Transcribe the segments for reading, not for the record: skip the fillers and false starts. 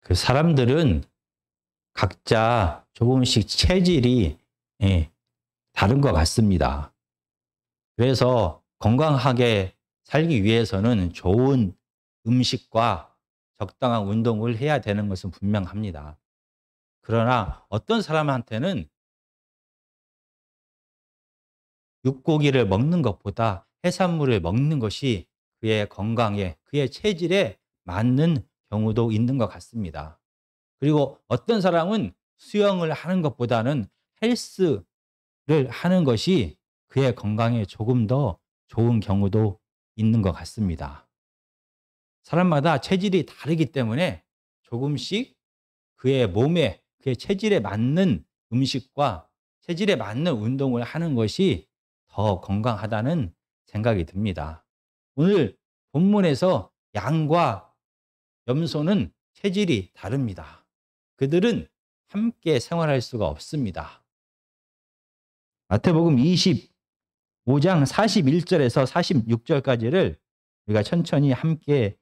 그 사람들은 각자 조금씩 체질이 다른 것 같습니다. 그래서 건강하게 살기 위해서는 좋은 음식과 적당한 운동을 해야 되는 것은 분명합니다. 그러나 어떤 사람한테는 육고기를 먹는 것보다 해산물을 먹는 것이 그의 건강에, 그의 체질에 맞는 경우도 있는 것 같습니다. 그리고 어떤 사람은 수영을 하는 것보다는 헬스를 하는 것이 그의 건강에 조금 더 좋은 경우도 있는 것 같습니다. 사람마다 체질이 다르기 때문에 조금씩 그의 몸에, 그의 체질에 맞는 음식과 체질에 맞는 운동을 하는 것이 더 건강하다는 생각이 듭니다. 오늘 본문에서 양과 염소는 체질이 다릅니다. 그들은 함께 생활할 수가 없습니다. 마태복음 25장 41절에서 46절까지를 우리가 천천히 함께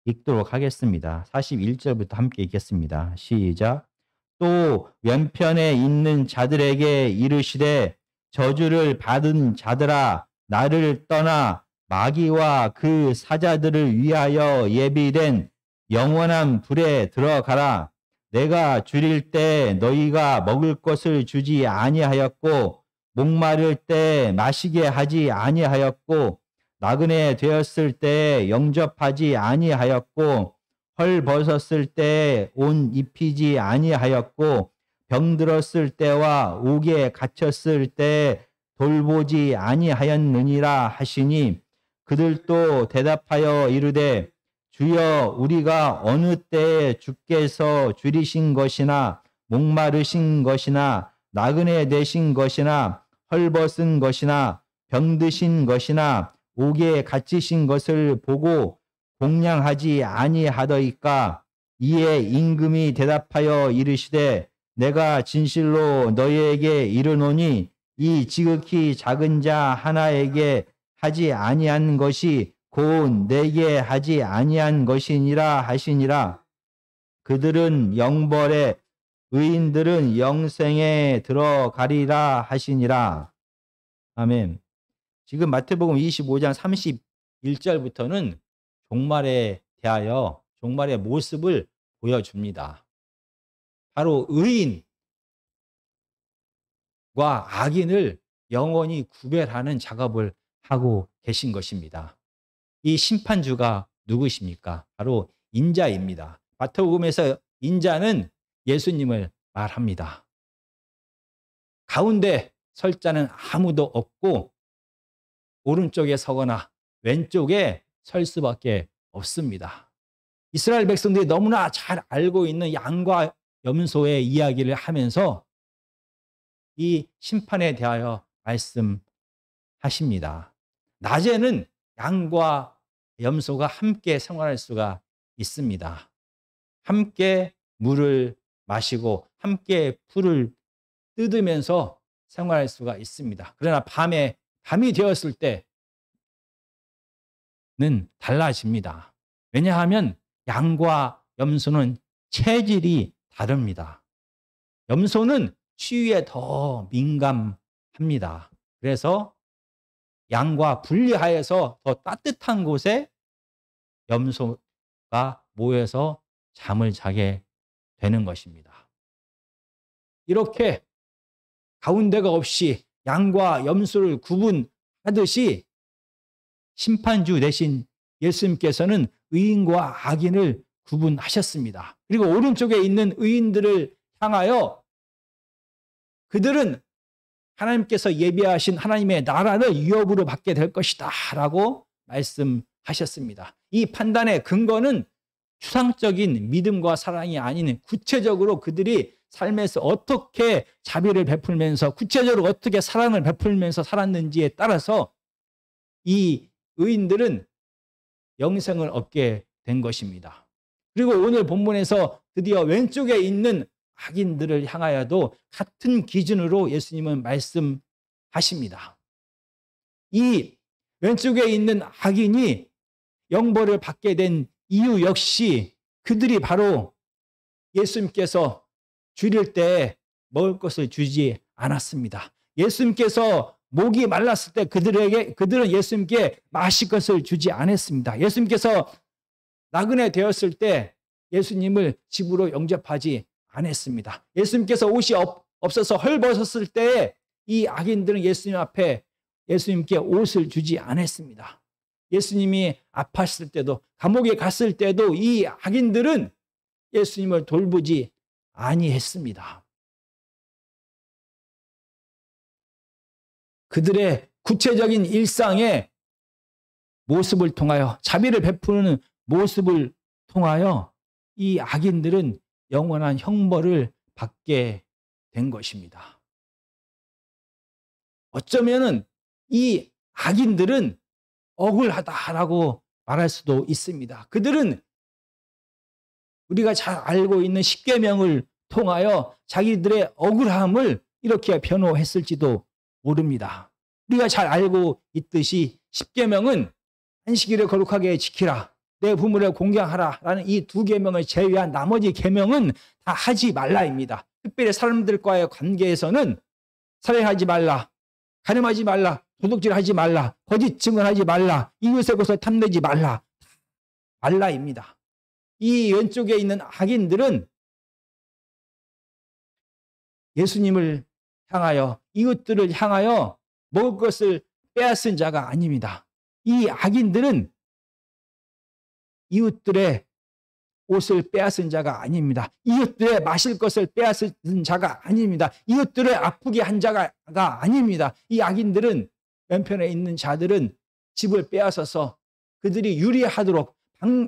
읽도록 하겠습니다. 41절부터 함께 읽겠습니다. 시작. 또 왼편에 있는 자들에게 이르시되 저주를 받은 자들아 나를 떠나 마귀와 그 사자들을 위하여 예비된 영원한 불에 들어가라. 내가 줄일 때 너희가 먹을 것을 주지 아니하였고 목마를 때 마시게 하지 아니하였고 나그네 되었을 때 영접하지 아니하였고 헐 벗었을 때 옷 입히지 아니하였고 병들었을 때와 옥에 갇혔을 때 돌보지 아니하였느니라 하시니 그들도 대답하여 이르되 주여 우리가 어느 때에 주께서 줄이신 것이나 목마르신 것이나 나그네 되신 것이나 헐벗은 것이나 병드신 것이나 옥에 갇히신 것을 보고 공양하지 아니하더이까. 이에 임금이 대답하여 이르시되 내가 진실로 너희에게 이르노니 이 지극히 작은 자 하나에게 하지 아니한 것이 곧 내게 하지 아니한 것이니라 하시니라. 그들은 영벌에 의인들은 영생에 들어가리라 하시니라. 아멘. 지금 마태복음 25장 31절부터는 종말에 대하여 종말의 모습을 보여줍니다. 바로 의인과 악인을 영원히 구별하는 작업을 하고 계신 것입니다. 이 심판주가 누구십니까? 바로 인자입니다. 마태복음에서 인자는 예수님을 말합니다. 가운데 설 자는 아무도 없고 오른쪽에 서거나 왼쪽에 설 수밖에 없습니다. 이스라엘 백성들이 너무나 잘 알고 있는 양과 염소의 이야기를 하면서 이 심판에 대하여 말씀하십니다. 낮에는 양과 염소가 함께 생활할 수가 있습니다. 함께 물을 마시고 함께 풀을 뜯으면서 생활할 수가 있습니다. 그러나 밤이 되었을 때는 달라집니다. 왜냐하면 양과 염소는 체질이 다릅니다. 염소는 추위에 더 민감합니다. 그래서 양과 분리하여서 더 따뜻한 곳에 염소가 모여서 잠을 자게 되는 것입니다. 이렇게 가운데가 없이 양과 염소를 구분하듯이 심판주 대신 예수님께서는 의인과 악인을 구분하셨습니다. 그리고 오른쪽에 있는 의인들을 향하여 그들은 하나님께서 예비하신 하나님의 나라를 유업으로 받게 될 것이다 라고 말씀하셨습니다. 이 판단의 근거는 추상적인 믿음과 사랑이 아닌 구체적으로 그들이 삶에서 어떻게 자비를 베풀면서 구체적으로 어떻게 사랑을 베풀면서 살았는지에 따라서 이 의인들은 영생을 얻게 된 것입니다. 그리고 오늘 본문에서 드디어 왼쪽에 있는 악인들을 향하여도 같은 기준으로 예수님은 말씀하십니다. 이 왼쪽에 있는 악인이 영벌을 받게 된 이유 역시 그들이 바로 예수님께서 줄일 때 먹을 것을 주지 않았습니다. 예수님께서 목이 말랐을 때 그들은 예수님께 마실 것을 주지 않았습니다. 예수님께서 나그네 되었을 때 예수님을 집으로 영접하지 않았습니다. 예수님께서 옷이 없어서 헐벗었을 때에 이 악인들은 예수님 앞에 예수님께 옷을 주지 않았습니다. 예수님이 아팠을 때도, 감옥에 갔을 때도 이 악인들은 예수님을 돌보지 아니했습니다. 그들의 구체적인 일상의 모습을 통하여, 자비를 베푸는 모습을 통하여 이 악인들은 영원한 형벌을 받게 된 것입니다. 어쩌면은 이 악인들은 억울하다라고 말할 수도 있습니다. 그들은 우리가 잘 알고 있는 십계명을 통하여 자기들의 억울함을 이렇게 변호했을지도 모릅니다. 우리가 잘 알고 있듯이 십계명은 안식일을 거룩하게 지키라, 내 부모를 공경하라 라는 이 두 계명을 제외한 나머지 계명은 다 하지 말라입니다. 특별히 사람들과의 관계에서는 살해하지 말라, 가늠하지 말라, 도둑질하지 말라, 거짓 증언하지 말라, 이웃의 것을 탐내지 말라, 말라입니다. 이 왼쪽에 있는 악인들은 예수님을 향하여, 이웃들을 향하여 먹을 것을 빼앗은 자가 아닙니다. 이 악인들은 이웃들의 옷을 빼앗은 자가 아닙니다. 이웃들의 마실 것을 빼앗은 자가 아닙니다. 이웃들을 아프게 한 자가 아닙니다. 이 악인들은, 왼편에 있는 자들은 집을 빼앗아서 그들이 유리하도록,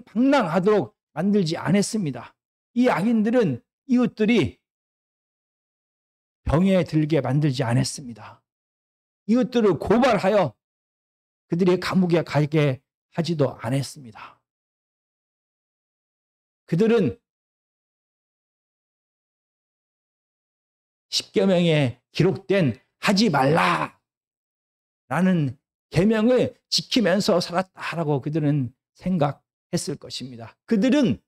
방랑하도록 만들지 않았습니다. 이 악인들은 이웃들이 병에 들게 만들지 않았습니다. 이웃들을 고발하여 그들이 감옥에 가게 하지도 않았습니다. 그들은 십계명에 기록된 하지 말라라는 계명을 지키면서 살았다라고 그들은 생각했을 것입니다. 그들은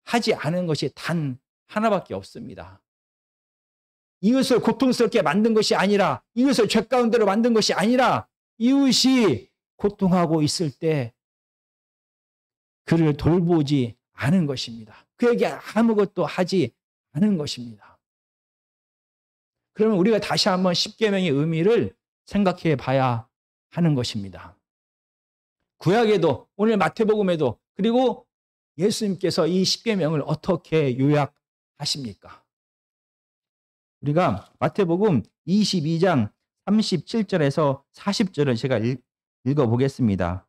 하지 않은 것이 단 하나밖에 없습니다. 이웃을 고통스럽게 만든 것이 아니라, 이웃을 죄 가운데로 만든 것이 아니라, 이웃이 고통하고 있을 때 그를 돌보지 않은 것입니다. 그에게 아무것도 하지 않은 것입니다. 그러면 우리가 다시 한번 십계명의 의미를 생각해 봐야 하는 것입니다. 구약에도, 오늘 마태복음에도, 그리고 예수님께서 이 십계명을 어떻게 요약하십니까? 우리가 마태복음 22장 37절에서 40절을 제가 읽어보겠습니다.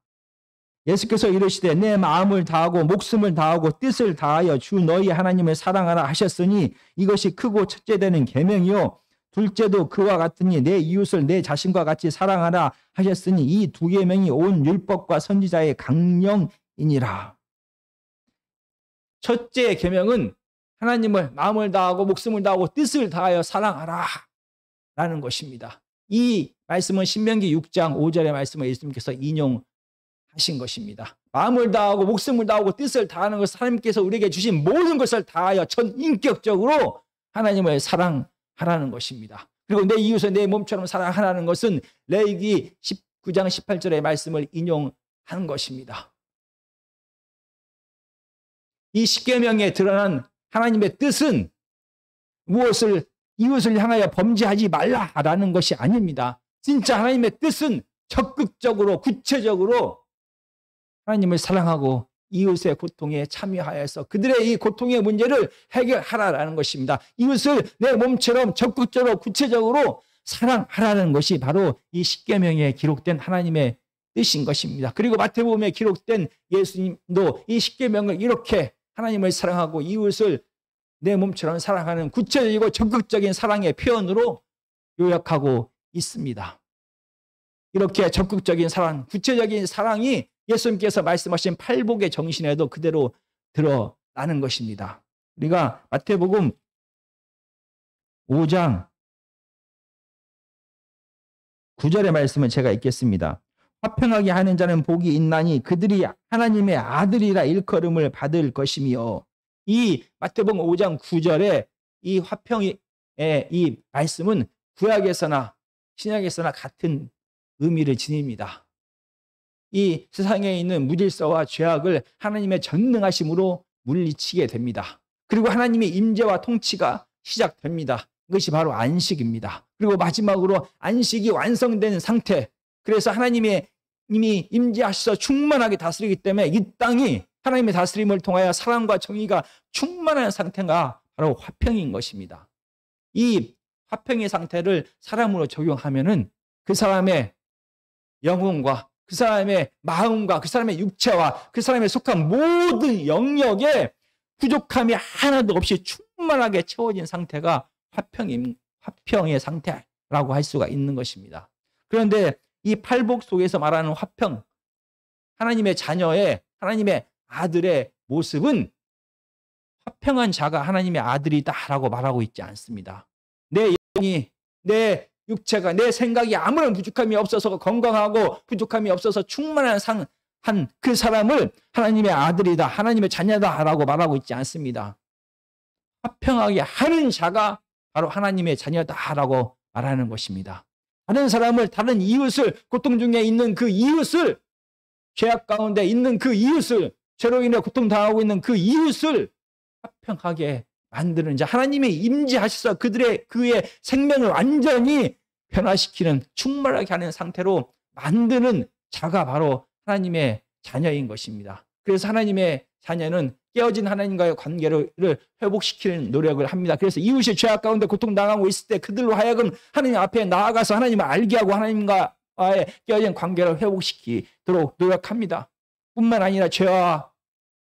예수께서 이르시되 내 마음을 다하고 목숨을 다하고 뜻을 다하여 주 너희 하나님을 사랑하라 하셨으니 이것이 크고 첫째 되는 계명이요 둘째도 그와 같으니 내 이웃을 내 자신과 같이 사랑하라 하셨으니 이 두 계명이 온 율법과 선지자의 강령이니라. 첫째 계명은 하나님을 마음을 다하고 목숨을 다하고 뜻을 다하여 사랑하라 라는 것입니다. 이 말씀은 신명기 6장 5절의 말씀을 예수님께서 인용하신 것입니다. 마음을 다하고 목숨을 다하고 뜻을 다하는 것은 하나님께서 우리에게 주신 모든 것을 다하여 전인격적으로 하나님을 사랑하라는 것입니다. 그리고 내 이웃을 내 몸처럼 사랑하라는 것은 레위기 19장 18절의 말씀을 인용한 것입니다. 이 십계명에 드러난 하나님의 뜻은 무엇을, 이웃을 향하여 범죄하지 말라라는 것이 아닙니다. 진짜 하나님의 뜻은 적극적으로, 구체적으로 하나님을 사랑하고 이웃의 고통에 참여하여서 그들의 이 고통의 문제를 해결하라는 것입니다. 이웃을 내 몸처럼 적극적으로, 구체적으로 사랑하라는 것이 바로 이 십계명에 기록된 하나님의 뜻인 것입니다. 그리고 마태복음에 기록된 예수님도 이 십계명을 이렇게 하나님을 사랑하고 이웃을 내 몸처럼 사랑하는 구체적이고 적극적인 사랑의 표현으로 요약하고 있습니다. 이렇게 적극적인 사랑, 구체적인 사랑이 예수님께서 말씀하신 팔복의 정신에도 그대로 드러나는 것입니다. 우리가 마태복음 5장 9절의 말씀을 제가 읽겠습니다. 화평하게 하는 자는 복이 있나니 그들이 하나님의 아들이라 일컬음을 받을 것이며 이 마태복음 5장 9절에 이 화평의 이 말씀은 구약에서나 신약에서나 같은 의미를 지닙니다. 이 세상에 있는 무질서와 죄악을 하나님의 전능하심으로 물리치게 됩니다. 그리고 하나님의 임재와 통치가 시작됩니다. 이것이 바로 안식입니다. 그리고 마지막으로 안식이 완성된 상태. 그래서 하나님의 이미 임재하셔서 충만하게 다스리기 때문에 이 땅이 하나님의 다스림을 통하여 사랑과 정의가 충만한 상태가 바로 화평인 것입니다. 이 화평의 상태를 사람으로 적용하면은 그 사람의 영혼과 그 사람의 마음과 그 사람의 육체와 그 사람에 속한 모든 영역에 부족함이 하나도 없이 충만하게 채워진 상태가 화평의 상태라고 할 수가 있는 것입니다. 그런데 이 팔복 속에서 말하는 화평, 하나님의 자녀의, 하나님의 아들의 모습은 화평한 자가 하나님의 아들이다라고 말하고 있지 않습니다. 내 영이, 내 육체가, 내 생각이 아무런 부족함이 없어서 건강하고 부족함이 없어서 충만한 한 그 사람을 하나님의 아들이다, 하나님의 자녀다라고 말하고 있지 않습니다. 화평하게 하는 자가 바로 하나님의 자녀다라고 말하는 것입니다. 다른 사람을, 다른 이웃을, 고통 중에 있는 그 이웃을, 죄악 가운데 있는 그 이웃을, 죄로 인해 고통당하고 있는 그 이웃을 화평하게 만드는 자, 하나님이 임재하셔서 그의 생명을 완전히 변화시키는, 충만하게 하는 상태로 만드는 자가 바로 하나님의 자녀인 것입니다. 그래서 하나님의 자녀는 깨어진 하나님과의 관계를 회복시키는 노력을 합니다. 그래서 이웃이 죄악 가운데 고통당하고 있을 때 그들로 하여금 하나님 앞에 나아가서 하나님을 알게 하고 하나님과의 깨어진 관계를 회복시키도록 노력합니다. 뿐만 아니라 죄와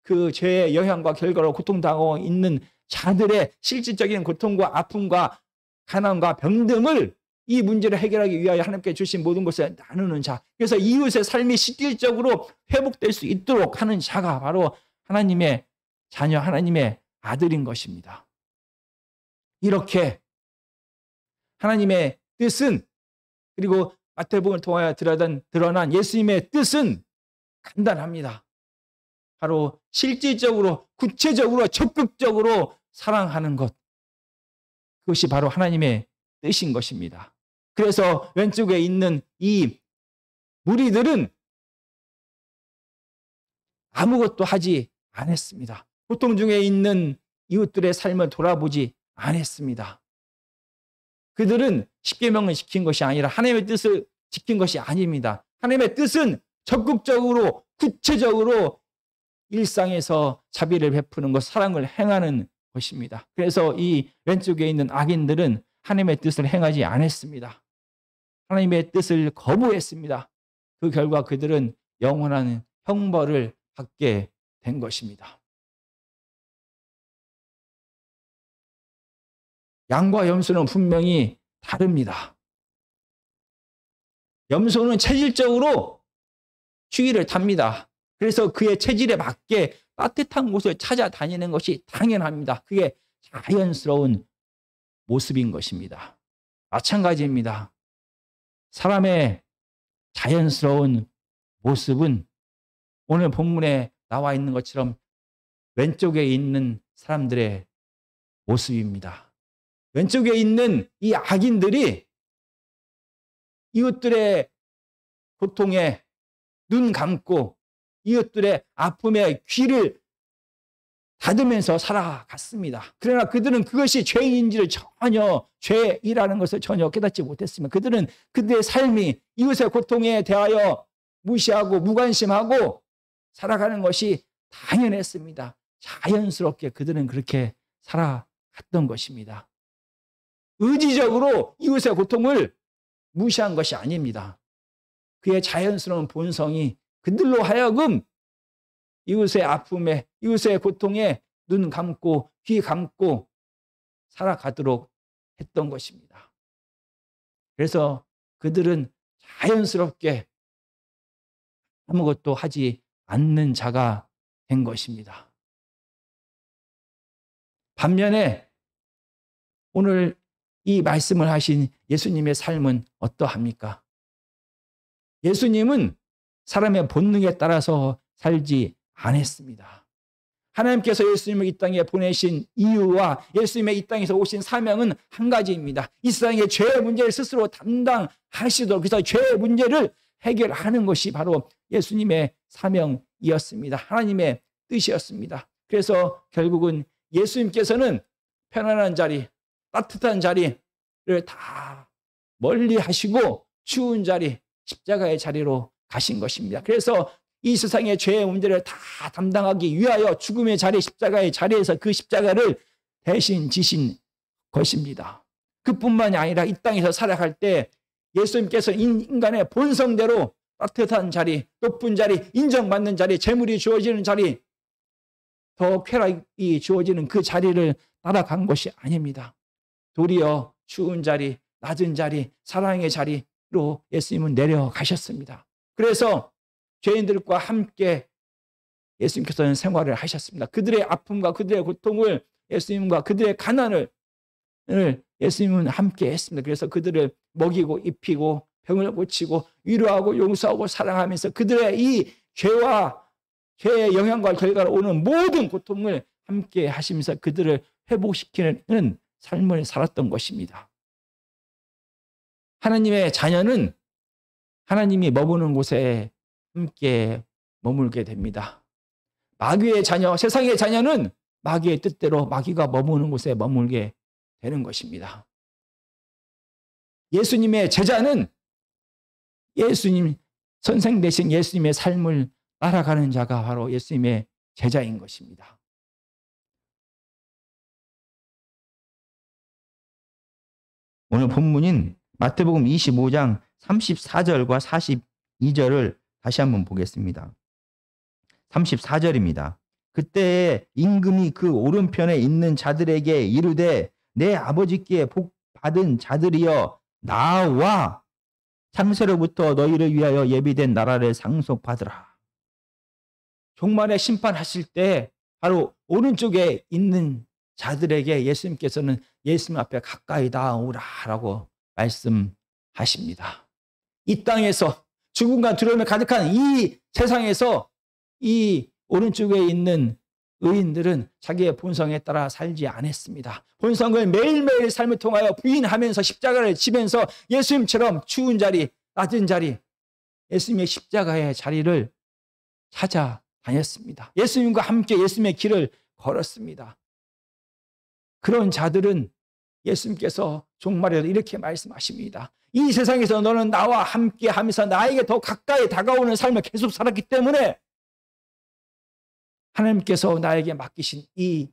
그 죄의 영향과 결과로 고통당하고 있는 자들의 실질적인 고통과 아픔과 가난과 병등을, 이 문제를 해결하기 위하여 하나님께 주신 모든 것을 나누는 자, 그래서 이웃의 삶이 실질적으로 회복될 수 있도록 하는 자가 바로 하나님의 자녀, 하나님의 아들인 것입니다. 이렇게 하나님의 뜻은, 그리고 마태복음을 통하여 드러난 예수님의 뜻은 간단합니다. 바로 실질적으로, 구체적으로, 적극적으로 사랑하는 것, 그것이 바로 하나님의 뜻인 것입니다. 그래서 왼쪽에 있는 이 무리들은 아무것도 하지 않았습니다. 고통 중에 있는 이웃들의 삶을 돌아보지 않았습니다. 그들은 십계명을 지킨 것이 아니라 하나님의 뜻을 지킨 것이 아닙니다. 하나님의 뜻은 적극적으로, 구체적으로 일상에서 자비를 베푸는 것, 사랑을 행하는 것입니다. 그래서 이 왼쪽에 있는 악인들은 하나님의 뜻을 행하지 않았습니다. 하나님의 뜻을 거부했습니다. 그 결과 그들은 영원한 형벌을 받게 된 것입니다. 양과 염소는 분명히 다릅니다. 염소는 체질적으로 추위를 탑니다. 그래서 그의 체질에 맞게 따뜻한 곳을 찾아다니는 것이 당연합니다. 그게 자연스러운 모습인 것입니다. 마찬가지입니다. 사람의 자연스러운 모습은 오늘 본문에 나와 있는 것처럼 왼쪽에 있는 사람들의 모습입니다. 왼쪽에 있는 이 악인들이 이웃들의 고통에 눈 감고 이웃들의 아픔에 귀를 닫으면서 살아갔습니다. 그러나 그들은 그것이 죄인인지를 전혀, 죄이라는 것을 전혀 깨닫지 못했으면 그들은 그들의 삶이 이웃의 고통에 대하여 무시하고 무관심하고 살아가는 것이 당연했습니다. 자연스럽게 그들은 그렇게 살아갔던 것입니다. 의지적으로 이웃의 고통을 무시한 것이 아닙니다. 그의 자연스러운 본성이 그들로 하여금 이웃의 아픔에, 이웃의 고통에 눈 감고 귀 감고 살아가도록 했던 것입니다. 그래서 그들은 자연스럽게 아무것도 하지 않는 자가 된 것입니다. 반면에 오늘 이 말씀을 하신 예수님의 삶은 어떠합니까? 예수님은 사람의 본능에 따라서 살지 않았습니다. 하나님께서 예수님을 이 땅에 보내신 이유와 예수님의 이 땅에서 오신 사명은 한 가지입니다. 이 세상의 죄의 문제를 스스로 담당하시도록, 그래서 죄의 문제를 해결하는 것이 바로 예수님의 사명이었습니다. 하나님의 뜻이었습니다. 그래서 결국은 예수님께서는 편안한 자리, 따뜻한 자리를 다 멀리 하시고 추운 자리, 십자가의 자리로 가신 것입니다. 그래서 이 세상의 죄의 문제를 다 담당하기 위하여 죽음의 자리, 십자가의 자리에서 그 십자가를 대신 지신 것입니다. 그뿐만이 아니라 이 땅에서 살아갈 때 예수님께서 인간의 본성대로 따뜻한 자리, 높은 자리, 인정받는 자리, 재물이 주어지는 자리, 더 쾌락이 주어지는 그 자리를 따라간 것이 아닙니다. 도리어 추운 자리, 낮은 자리, 사랑의 자리로 예수님은 내려가셨습니다. 그래서 죄인들과 함께 예수님께서는 생활을 하셨습니다. 그들의 아픔과 그들의 고통을 예수님과 그들의 가난을 예수님은 함께 했습니다. 그래서 그들을 먹이고 입히고 병을 고치고 위로하고 용서하고 사랑하면서 그들의 이 죄의 영향과 결과로 오는 모든 고통을 함께 하시면서 그들을 회복시키는 삶을 살았던 것입니다. 하나님의 자녀는 하나님이 머무는 곳에 함께 머물게 됩니다. 마귀의 자녀, 세상의 자녀는 마귀의 뜻대로 마귀가 머무는 곳에 머물게 되는 것입니다. 예수님의 제자는 예수님, 선생 되신 예수님의 삶을 따라가는 자가 바로 예수님의 제자인 것입니다. 오늘 본문인 마태복음 25장 34절과 42절을 다시 한번 보겠습니다. 34절입니다. 그때 임금이 그 오른편에 있는 자들에게 이르되 내 아버지께 복 받은 자들이여 나와 창세로부터 너희를 위하여 예비된 나라를 상속받으라. 종말의 심판하실 때 바로 오른쪽에 있는 자들에게 예수님께서는 예수님 앞에 가까이 나오라라고 말씀하십니다. 이 땅에서 죽음과 두려움에 가득한 이 세상에서 이 오른쪽에 있는 의인들은 자기의 본성에 따라 살지 않았습니다. 본성을 매일매일 삶을 통하여 부인하면서 십자가를 지면서 예수님처럼 추운 자리, 낮은 자리, 예수님의 십자가의 자리를 찾아다녔습니다. 예수님과 함께 예수님의 길을 걸었습니다. 그런 자들은 예수님께서 종말에도 이렇게 말씀하십니다. 이 세상에서 너는 나와 함께 하면서 나에게 더 가까이 다가오는 삶을 계속 살았기 때문에 하나님께서 나에게 맡기신 이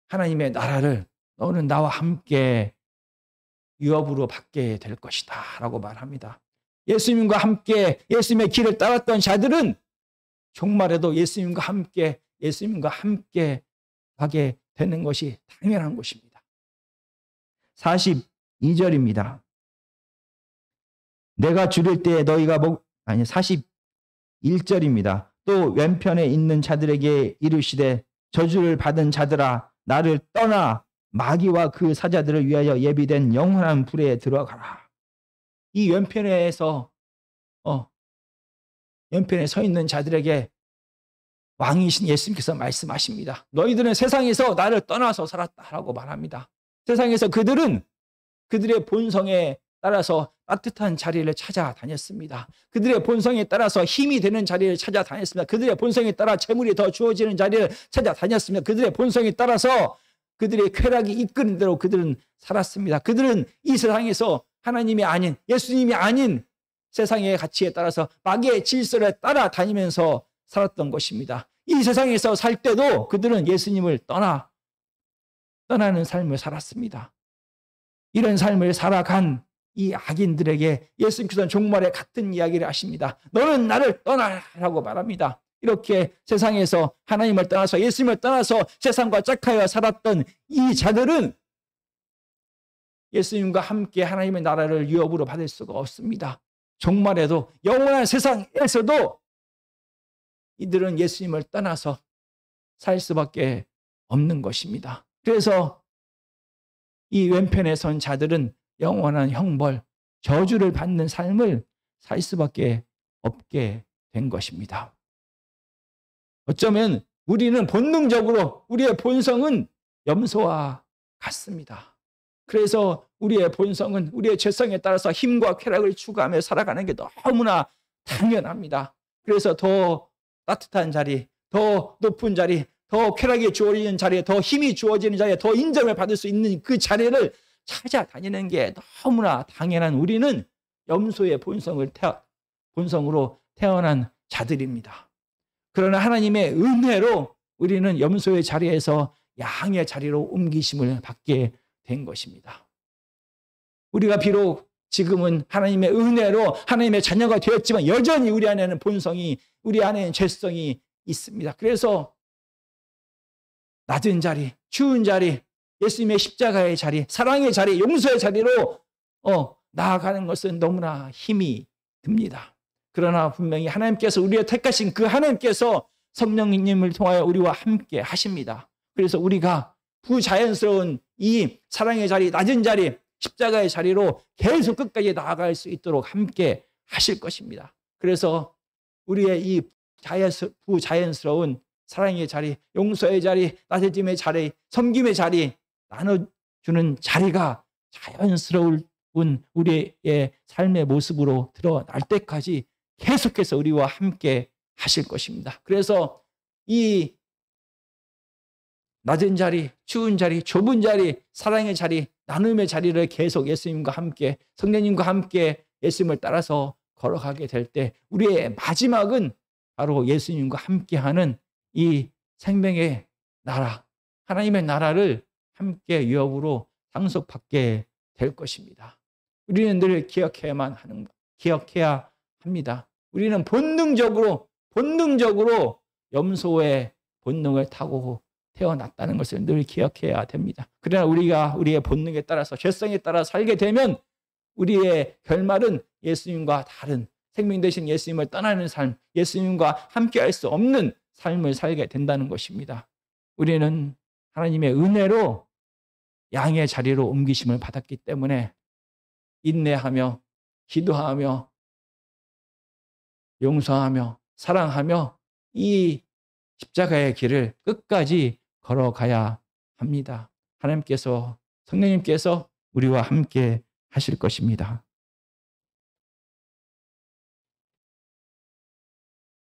하나님의 나라를 너는 나와 함께 유업으로 받게 될 것이다 라고 말합니다. 예수님과 함께 예수님의 길을 따랐던 자들은 종말에도 예수님과 함께 가게 되는 것이 당연한 것입니다. 42절입니다. 내가 줄일 때 너희가 41절입니다. 또 왼편에 있는 자들에게 이르시되 저주를 받은 자들아 나를 떠나 마귀와 그 사자들을 위하여 예비된 영원한 불에 들어가라. 이 왼편에 서 있는 자들에게 왕이신 예수님께서 말씀하십니다. 너희들은 세상에서 나를 떠나서 살았다라고 말합니다. 세상에서 그들은 그들의 본성에 따라서 따뜻한 자리를 찾아다녔습니다. 그들의 본성에 따라서 힘이 되는 자리를 찾아다녔습니다. 그들의 본성에 따라 재물이 더 주어지는 자리를 찾아다녔습니다. 그들의 본성에 따라서 그들의 쾌락이 이끄는 대로 그들은 살았습니다. 그들은 이 세상에서 하나님이 아닌, 예수님이 아닌 세상의 가치에 따라서 마귀의 질서를 따라다니면서 살았던 것입니다. 이 세상에서 살 때도 그들은 예수님을 떠나는 삶을 살았습니다. 이런 삶을 살아간 이 악인들에게 예수님께서는 종말에 같은 이야기를 하십니다. 너는 나를 떠나라고 말합니다. 이렇게 세상에서 하나님을 떠나서 예수님을 떠나서 세상과 짝하여 살았던 이 자들은 예수님과 함께 하나님의 나라를 유업으로 받을 수가 없습니다. 종말에도 영원한 세상에서도 이들은 예수님을 떠나서 살 수밖에 없는 것입니다. 그래서 이 왼편에 선 자들은 영원한 형벌, 저주를 받는 삶을 살 수밖에 없게 된 것입니다. 어쩌면 우리는 본능적으로 우리의 본성은 염소와 같습니다. 그래서 우리의 본성은 우리의 죄성에 따라서 힘과 쾌락을 추구하며 살아가는 게 너무나 당연합니다. 그래서 더 따뜻한 자리, 더 높은 자리, 더 쾌락이 주어지는 자리에, 더 힘이 주어지는 자리에, 더 인정을 받을 수 있는 그 자리를 찾아다니는 게 너무나 당연한 우리는 염소의 본성으로 태어난 자들입니다. 그러나 하나님의 은혜로 우리는 염소의 자리에서 양의 자리로 옮기심을 받게 된 것입니다. 우리가 비록 지금은 하나님의 은혜로 하나님의 자녀가 되었지만 여전히 우리 안에는 본성이, 우리 안에는 죄성이 있습니다. 그래서 낮은 자리, 추운 자리, 예수님의 십자가의 자리, 사랑의 자리, 용서의 자리로 나아가는 것은 너무나 힘이 듭니다. 그러나 분명히 하나님께서 우리의 택하신 그 하나님께서 성령님을 통하여 우리와 함께 하십니다. 그래서 우리가 부자연스러운 이 사랑의 자리, 낮은 자리, 십자가의 자리로 계속 끝까지 나아갈 수 있도록 함께 하실 것입니다. 그래서 우리의 이 부자연스러운 사랑의 자리, 용서의 자리, 낮아짐의 자리, 섬김의 자리, 나눠주는 자리가 자연스러운 우리의 삶의 모습으로 드러날 때까지 계속해서 우리와 함께 하실 것입니다. 그래서 이 낮은 자리, 추운 자리, 좁은 자리, 사랑의 자리, 나눔의 자리를 계속 예수님과 함께, 성령님과 함께 예수님을 따라서 걸어가게 될 때 우리의 마지막은 바로 예수님과 함께하는 이 생명의 나라, 하나님의 나라를 함께 유업으로 상속받게 될 것입니다. 우리는 늘 기억해야 합니다. 우리는 본능적으로 염소의 본능을 타고 태어났다는 것을 늘 기억해야 됩니다. 그러나 우리가 우리의 본능에 따라서 죄성에 따라 살게 되면 우리의 결말은 예수님과 다른 생명 되신 예수님을 떠나는 삶, 예수님과 함께할 수 없는 삶을 살게 된다는 것입니다. 우리는 하나님의 은혜로 양의 자리로 옮기심을 받았기 때문에 인내하며 기도하며 용서하며 사랑하며 이 십자가의 길을 끝까지 걸어가야 합니다. 하나님께서, 성령님께서 우리와 함께 하실 것입니다.